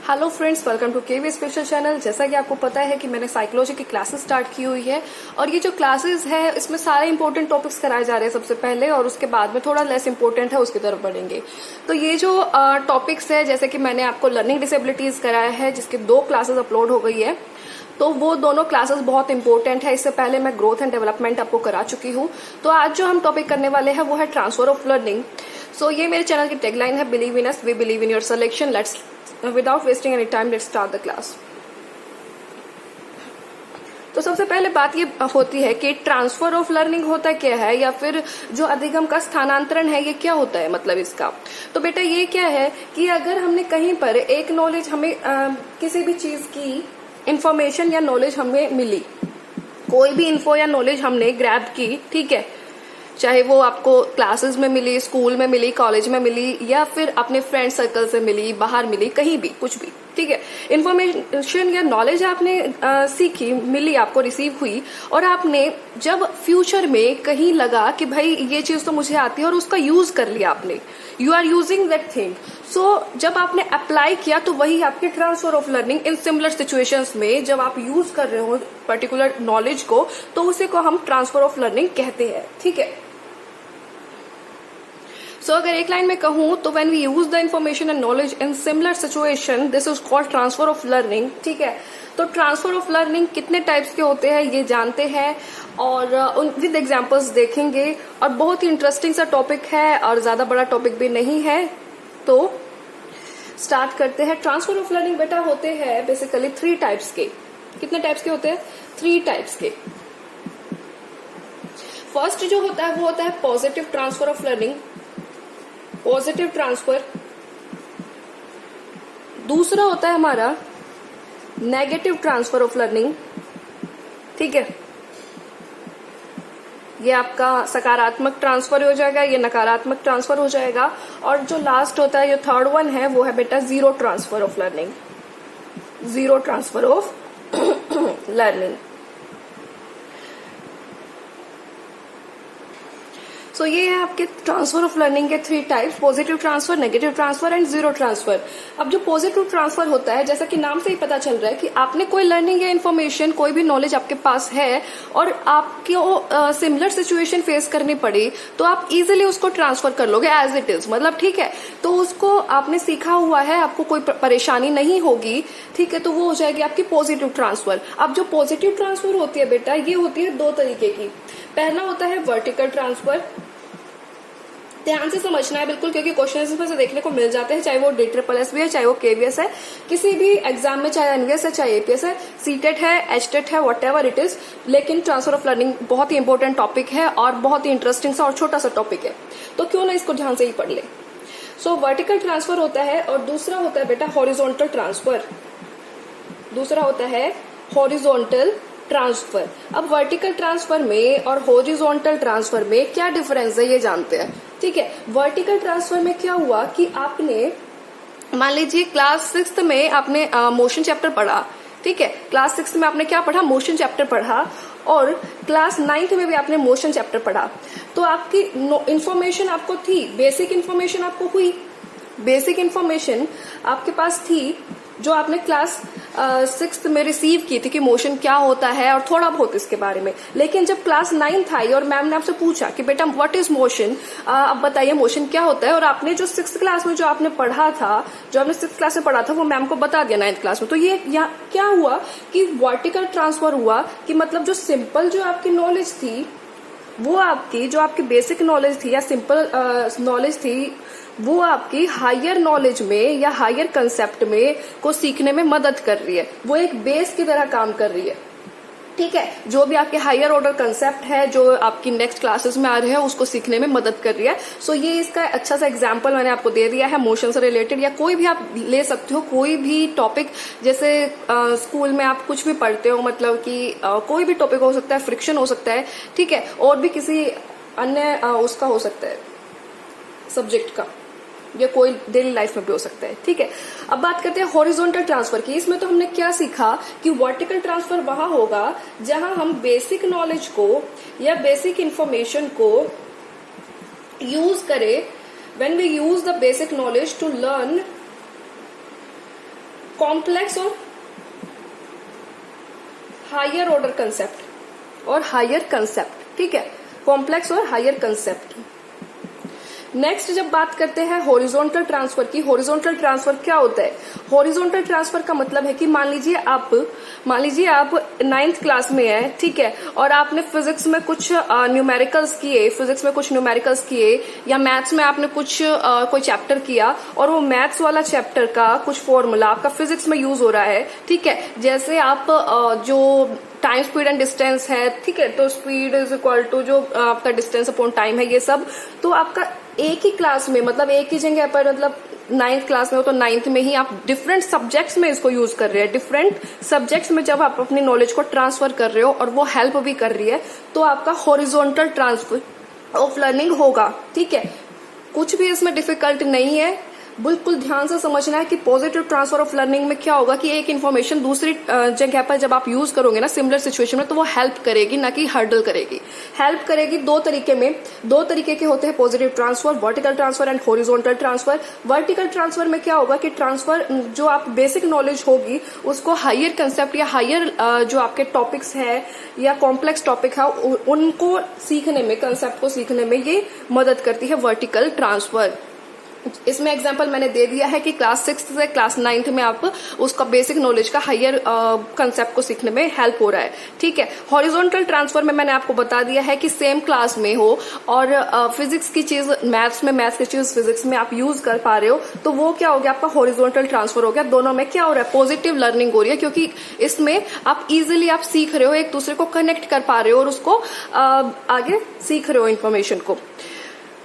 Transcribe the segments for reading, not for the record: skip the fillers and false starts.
Hello friends, welcome to KV special channel. जैसा कि आपको पता है कि मैंने साइकोलॉजी की क्लासेस स्टार्ट की हुई है और ये जो क्लासेस है इसमें सारे इंपॉर्टेंट टॉपिक्स कराए जा रहे हैं सबसे पहले, और उसके बाद में थोड़ा लेस इंपॉर्टेंट है उसकी तरफ बढ़ेंगे। तो ये जो टॉपिक्स है, जैसे कि मैंने आपको लर्निंग डिसेबिलिटीज कराया है जिसकी 2 क्लासेस अपलोड हो गई है, तो वो दोनों क्लासेस बहुत इंपॉर्टेंट है। इससे पहले मैं ग्रोथ एंड डेवलपमेंट आपको करा चुकी हूँ। तो आज जो हम टॉपिक करने वाले हैं वो है ट्रांसफर ऑफ लर्निंग। सो ये मेरे चैनल की टैगलाइन है, believe in us, we believe in your selection. Let's without wasting any time let's start the class. तो सबसे पहले बात ये होती है कि ट्रांसफर ऑफ लर्निंग होता क्या है, या फिर जो अधिगम का स्थानांतरण है ये क्या होता है, मतलब इसका। तो बेटा ये क्या है कि अगर हमने कहीं पर एक नॉलेज, हमें किसी भी चीज की इंफॉर्मेशन या नॉलेज हमें मिली, कोई भी इंफो या नॉलेज हमने ग्रैब की, ठीक है, चाहे वो आपको क्लासेस में मिली, स्कूल में मिली, कॉलेज में मिली, या फिर अपने फ्रेंड सर्कल से मिली, बाहर मिली, कहीं भी, कुछ भी, ठीक है, इंफॉर्मेशन या नॉलेज आपने सीखी, मिली, आपको रिसीव हुई, और आपने जब फ्यूचर में कहीं लगा कि भाई ये चीज तो मुझे आती है और उसका यूज कर लिया आपने, you are using that thing. So जब आपने अप्लाई किया तो वही आपकी transfer of learning in similar situations में जब आप यूज कर रहे हो पर्टिकुलर नॉलेज को, तो उसे को हम ट्रांसफर ऑफ लर्निंग कहते हैं, ठीक है। सो अगर एक लाइन में कहूं तो when we use the information and knowledge in similar situation, this is called transfer of learning, ठीक है। तो ट्रांसफर ऑफ लर्निंग कितने टाइप्स के होते हैं ये जानते हैं, और विद एग्जांपल्स देखेंगे, और बहुत ही इंटरेस्टिंग सा टॉपिक है और ज्यादा बड़ा टॉपिक भी नहीं है। तो स्टार्ट करते हैं। ट्रांसफर ऑफ लर्निंग बेटा होते हैं बेसिकली 3 टाइप्स के। कितने टाइप्स के होते हैं? 3 टाइप्स के। फर्स्ट जो होता है वो होता है positive transfer of learning, positive transfer. दूसरा होता है हमारा नेगेटिव ट्रांसफर ऑफ लर्निंग, ठीक है, ये आपका सकारात्मक ट्रांसफर हो जाएगा, ये नकारात्मक ट्रांसफर हो जाएगा। और जो लास्ट होता है, जो थर्ड वन है, वो है बेटा zero transfer of learning, zero transfer of learning. So ये है आपके ट्रांसफर ऑफ लर्निंग के 3 types, positive transfer, negative transfer and zero transfer. अब जो पॉजिटिव ट्रांसफर होता है, जैसा कि नाम से ही पता चल रहा है कि आपने कोई लर्निंग या इन्फॉर्मेशन, कोई भी नॉलेज आपके पास है और आपको सिमिलर सिचुएशन फेस करनी पड़ी, तो आप इजिली उसको ट्रांसफर कर लोगे एज इट इज, मतलब ठीक है। तो उसको आपने सीखा हुआ है, आपको कोई परेशानी नहीं होगी, ठीक है, तो वो हो जाएगी आपकी पॉजिटिव ट्रांसफर। अब जो पॉजिटिव ट्रांसफर होती है बेटा, ये होती है 2 तरीके की। पहला होता है वर्टिकल ट्रांसफर। ध्यान से समझना है बिल्कुल, क्योंकि क्वेश्चन इसमें से देखने को मिल जाते हैं, चाहे वो DSSS भी है, चाहे वो KVS है, किसी भी एग्जाम में, चाहे NVS है, चाहे APS है, CTET है, HTET है, व्हाटएवर इट इज। लेकिन ट्रांसफर ऑफ लर्निंग बहुत ही इंपॉर्टेंट टॉपिक है और बहुत ही इंटरेस्टिंग सा और छोटा सा टॉपिक है, तो क्यों ना इसको ध्यान से ही पढ़ ले। सो वर्टिकल ट्रांसफर होता है, और दूसरा होता है बेटा हॉरिजॉन्टल ट्रांसफर। दूसरा होता है हॉरिजॉन्टल ट्रांसफर। अब वर्टिकल ट्रांसफर में और हॉरिजॉन्टल ट्रांसफर में क्या डिफरेंस है ये जानते हैं, ठीक है। वर्टिकल ट्रांसफर में क्या हुआ कि आपने, मान लीजिए क्लास 6th में आपने मोशन चैप्टर पढ़ा, ठीक है, क्लास 6th में आपने क्या पढ़ा? मोशन चैप्टर पढ़ा, और क्लास 9th में भी आपने मोशन चैप्टर पढ़ा। तो आपकी इंफॉर्मेशन आपको थी, बेसिक इंफॉर्मेशन आपको हुई, बेसिक इंफॉर्मेशन आपके पास थी जो आपने क्लास 6th में रिसीव की थी कि मोशन क्या होता है और थोड़ा बहुत इसके बारे में। लेकिन जब क्लास 9th आई और मैम ने आपसे पूछा कि बेटा व्हाट इज मोशन, अब बताइए मोशन क्या होता है, और आपने जो 6th क्लास में जो आपने पढ़ा था, जो आपने 6th क्लास में पढ़ा था, वो मैम को बता दिया 9th क्लास में। तो ये क्या हुआ कि वर्टिकल ट्रांसफर हुआ, कि मतलब जो सिंपल जो आपकी नॉलेज थी, वो आपकी जो आपकी बेसिक नॉलेज थी या सिंपल नॉलेज थी, वो आपकी हायर नॉलेज में या हायर कंसेप्ट में को सीखने में मदद कर रही है, वो एक बेस की तरह काम कर रही है, ठीक है। जो भी आपके हायर ऑर्डर कंसेप्ट है, जो आपकी नेक्स्ट क्लासेस में आ रहे हैं, उसको सीखने में मदद कर रही है। सो ये इसका अच्छा सा एग्जांपल मैंने आपको दे दिया है, मोशन से रिलेटेड, या कोई भी आप ले सकते हो, कोई भी टॉपिक, जैसे स्कूल में आप कुछ भी पढ़ते हो, मतलब कि कोई भी टॉपिक हो सकता है, फ्रिक्शन हो सकता है, ठीक है, और भी किसी अन्य उसका हो सकता है, सब्जेक्ट का, या कोई डेली लाइफ में भी हो सकता है, ठीक है। अब बात करते हैं हॉरिजॉन्टल ट्रांसफर की। इसमें तो हमने क्या सीखा कि वर्टिकल ट्रांसफर वहां होगा जहां हम बेसिक नॉलेज को या बेसिक इंफॉर्मेशन को यूज करें, when we use the basic knowledge to learn complex और हायर ऑर्डर कंसेप्ट और हायर कंसेप्ट, ठीक है, कॉम्प्लेक्स और हायर कंसेप्ट। नेक्स्ट जब बात करते हैं हॉरिजॉन्टल ट्रांसफर की, हॉरिजॉन्टल ट्रांसफर क्या होता है? हॉरिजॉन्टल ट्रांसफर का मतलब है कि मान लीजिए आप 9th क्लास में है, ठीक है, और आपने फिजिक्स में कुछ न्यूमेरिकल्स किए, या मैथ्स में आपने कुछ कोई चैप्टर किया, और वो मैथ्स वाला चैप्टर का कुछ फॉर्मूला आपका फिजिक्स में यूज हो रहा है, ठीक है। जैसे आप जो टाइम स्पीड एंड डिस्टेंस है, ठीक है, तो स्पीड इज इक्वल टू जो आपका डिस्टेंस अपॉन टाइम है, ये सब तो आपका एक ही क्लास में, मतलब एक ही जगह पर, मतलब 9th क्लास में हो तो 9th में ही आप डिफरेंट सब्जेक्ट्स में इसको यूज कर रहे हैं। डिफरेंट सब्जेक्ट्स में जब आप अपनी नॉलेज को ट्रांसफर कर रहे हो और वो हेल्प भी कर रही है, तो आपका हॉरिजॉन्टल ट्रांसफर ऑफ लर्निंग होगा, ठीक है। कुछ भी इसमें डिफिकल्ट नहीं है, बिल्कुल ध्यान से समझना है कि पॉजिटिव ट्रांसफर ऑफ लर्निंग में क्या होगा कि एक इन्फॉर्मेशन दूसरी जगह पर जब आप यूज करोगे ना सिमिलर सिचुएशन में, तो वो हेल्प करेगी, ना कि हर्डल करेगी। हेल्प करेगी दो तरीके के होते हैं positive transfer, vertical transfer and horizontal transfer. Vertical transfer में क्या होगा कि ट्रांसफर जो आप बेसिक नॉलेज होगी उसको हायर कंसेप्ट या हायर जो आपके टॉपिक्स है या कॉम्प्लेक्स टॉपिक है उनको सीखने में, कंसेप्ट को सीखने में ये मदद करती है वर्टिकल ट्रांसफर। इसमें एग्जांपल मैंने दे दिया है कि क्लास 6th से क्लास 9th में आप उसका बेसिक नॉलेज का हायर कंसेप्ट को सीखने में हेल्प हो रहा है, ठीक है। हॉरिजॉन्टल ट्रांसफर में मैंने आपको बता दिया है कि सेम क्लास में हो और फिजिक्स की चीज मैथ्स में, मैथ्स की चीज फिजिक्स में आप यूज कर पा रहे हो, तो वो क्या हो गया, आपका हॉरिजॉन्टल ट्रांसफर हो गया। दोनों में क्या हो रहा है, पॉजिटिव लर्निंग हो रही है, क्योंकि इसमें आप इजिली आप सीख रहे हो, एक दूसरे को कनेक्ट कर पा रहे हो और उसको आगे सीख रहे हो, इन्फॉर्मेशन को,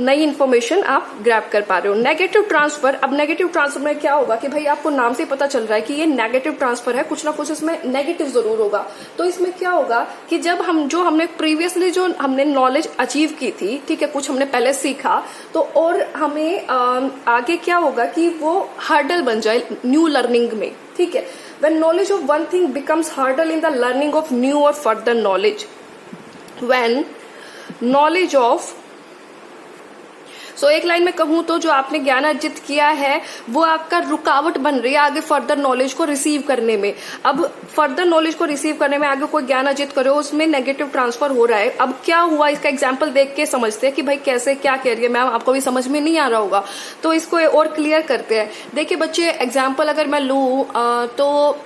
नई इन्फॉर्मेशन आप ग्रैब कर पा रहे हो। नेगेटिव ट्रांसफर, अब नेगेटिव ट्रांसफर में क्या होगा कि भाई आपको नाम से पता चल रहा है कि ये नेगेटिव ट्रांसफर है, कुछ ना कुछ इसमें नेगेटिव जरूर होगा। तो इसमें क्या होगा कि जब हमने प्रीवियसली जो हमने नॉलेज अचीव की थी, ठीक है, कुछ हमने पहले सीखा, तो और हमें आगे क्या होगा कि वो हर्डल बन जाए न्यू लर्निंग में, ठीक है। When knowledge of one thing becomes hurdle in the learning of new और further knowledge, when knowledge of, एक लाइन में कहूं तो जो आपने ज्ञान अर्जित किया है वो आपका रुकावट बन रही है आगे फर्दर नॉलेज को रिसीव करने में। अब फर्दर नॉलेज को रिसीव करने में आगे कोई ज्ञान अर्जित करो, उसमें नेगेटिव ट्रांसफर हो रहा है। अब क्या हुआ, इसका एग्जांपल देख के समझते हैं कि भाई कैसे, क्या कह रही है मैम, आपको भी समझ में नहीं आ रहा होगा, तो इसको और क्लियर करते हैं। देखिए बच्चे, एग्जाम्पल अगर मैं लूं तो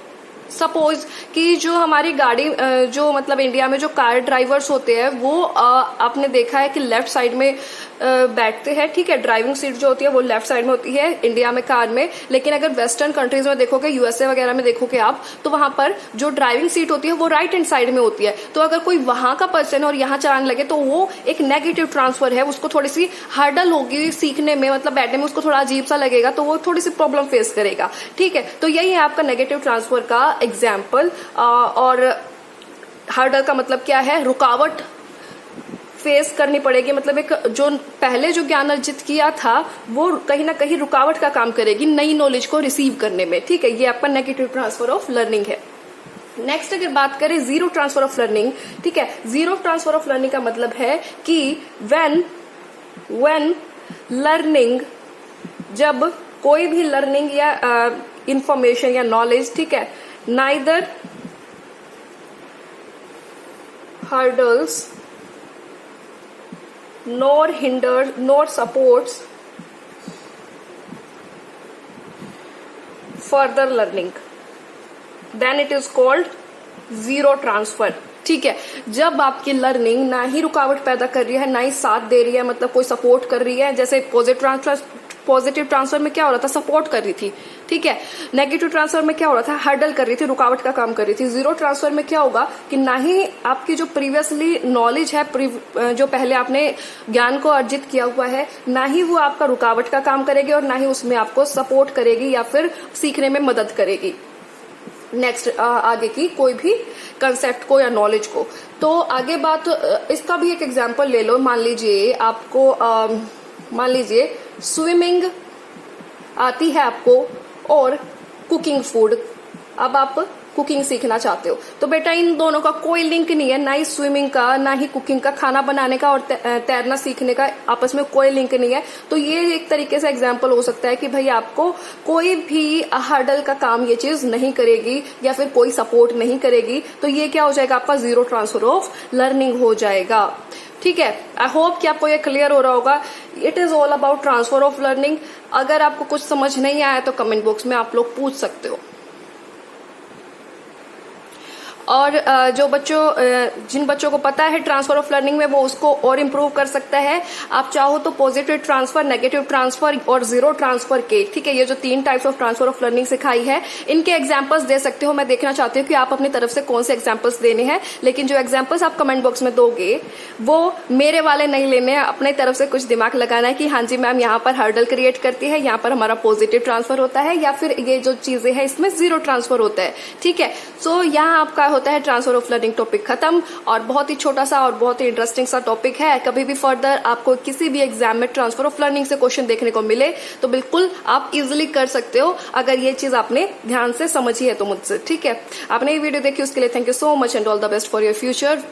सपोज कि जो हमारी गाड़ी जो मतलब इंडिया में जो कार ड्राइवर्स होते हैं वो आपने देखा है कि लेफ्ट साइड में बैठते हैं, ठीक है, ड्राइविंग सीट जो होती है वो लेफ्ट साइड में होती है इंडिया में कार में। लेकिन अगर वेस्टर्न कंट्रीज में देखोगे, यूएसए वगैरह में देखोगे आप, तो वहां पर जो ड्राइविंग सीट होती है वो राइट हैंड साइड में होती है। तो अगर कोई वहां का पर्सन और यहाँ चलाने लगे तो वो एक नेगेटिव ट्रांसफर है, उसको थोड़ी सी हर्डल होगी सीखने में, मतलब बैठने में उसको थोड़ा अजीब सा लगेगा, तो वो थोड़ी सी प्रॉब्लम फेस करेगा, ठीक है। तो यही है आपका नेगेटिव ट्रांसफर का एग्जाम्पल। और हर्डल का मतलब क्या है, रुकावट फेस करनी पड़ेगी, मतलब एक जो पहले जो ज्ञान अर्जित किया था वो कहीं ना कहीं रुकावट का काम करेगी नई नॉलेज को रिसीव करने में, ठीक है। ये आपका नेगेटिव ट्रांसफर ऑफ लर्निंग है। नेक्स्ट अगर बात करें जीरो ट्रांसफर ऑफ लर्निंग, ठीक है, जीरो ट्रांसफर ऑफ लर्निंग का मतलब है कि व्हेन लर्निंग, जब कोई भी लर्निंग या इंफॉर्मेशन या नॉलेज, ठीक है, neither hurdles nor hinders nor supports further learning, then it is called zero transfer, ठीक है। जब आपकी लर्निंग ना ही रुकावट पैदा कर रही है, ना ही साथ दे रही है, मतलब कोई सपोर्ट कर रही है, जैसे पॉजिटिव ट्रांसफर में क्या हो रहा था, सपोर्ट कर रही थी, ठीक है। नेगेटिव ट्रांसफर में क्या हो रहा था, हर्डल कर रही थी, रुकावट का काम कर रही थी। जीरो ट्रांसफर में क्या होगा कि ना ही आपकी जो प्रीवियसली नॉलेज है, जो पहले आपने ज्ञान को अर्जित किया हुआ है, ना ही वो आपका रुकावट का काम करेगी और ना ही उसमें आपको सपोर्ट करेगी या फिर सीखने में मदद करेगी नेक्स्ट आगे की कोई भी कंसेप्ट को या नॉलेज को। तो आगे बात, इसका भी एक एग्जाम्पल ले लो। मान लीजिए आपको मान लीजिए स्विमिंग आती है आपको और कुकिंग फूड। अब आप कुकिंग सीखना चाहते हो, तो बेटा इन दोनों का कोई लिंक नहीं है, ना ही स्विमिंग का ना ही कुकिंग का, खाना बनाने का और तैरना सीखने का आपस में कोई लिंक नहीं है। तो ये एक तरीके से एग्जाम्पल हो सकता है कि भाई आपको कोई भी हर्डल का काम ये चीज नहीं करेगी या फिर कोई सपोर्ट नहीं करेगी, तो ये क्या हो जाएगा, आपका जीरो ट्रांसफर ऑफ लर्निंग हो जाएगा। ठीक है, आई होप कि आपको ये क्लियर हो रहा होगा। It is all about transfer of learning. अगर आपको कुछ समझ नहीं आया तो कमेंट बॉक्स में आप लोग पूछ सकते हो। और जिन बच्चों को पता है ट्रांसफर ऑफ लर्निंग में, वो उसको और इम्प्रूव कर सकता है। आप चाहो तो पॉजिटिव ट्रांसफर, नेगेटिव ट्रांसफर और जीरो ट्रांसफर के, ठीक है, ये जो 3 types of transfer of learning सिखाई है, इनके एग्जांपल्स दे सकते हो। मैं देखना चाहती हूँ कि आप अपनी तरफ से कौन से एग्जांपल्स देने हैं, लेकिन जो एग्जांपल्स आप कमेंट बॉक्स में दोगे वो मेरे वाले नहीं लेने हैं। अपने तरफ से कुछ दिमाग लगाना है कि हाँ जी मैम यहाँ पर हर्डल क्रिएट करती है, यहाँ पर हमारा पॉजिटिव ट्रांसफर होता है, या फिर ये जो चीजें हैं इसमें जीरो ट्रांसफर होता है। ठीक है, सो यहाँ आपका होता है ट्रांसफर ऑफ लर्निंग टॉपिक खत्म। और बहुत ही छोटा सा और बहुत ही इंटरेस्टिंग सा टॉपिक है। कभी भी फर्दर आपको किसी भी एग्जाम में ट्रांसफर ऑफ लर्निंग से क्वेश्चन देखने को मिले तो बिल्कुल आप इजिली कर सकते हो, अगर ये चीज आपने ध्यान से समझी है तो मुझसे। ठीक है, आपने ये वीडियो देखी उसके लिए thank you so much and all the best for your future.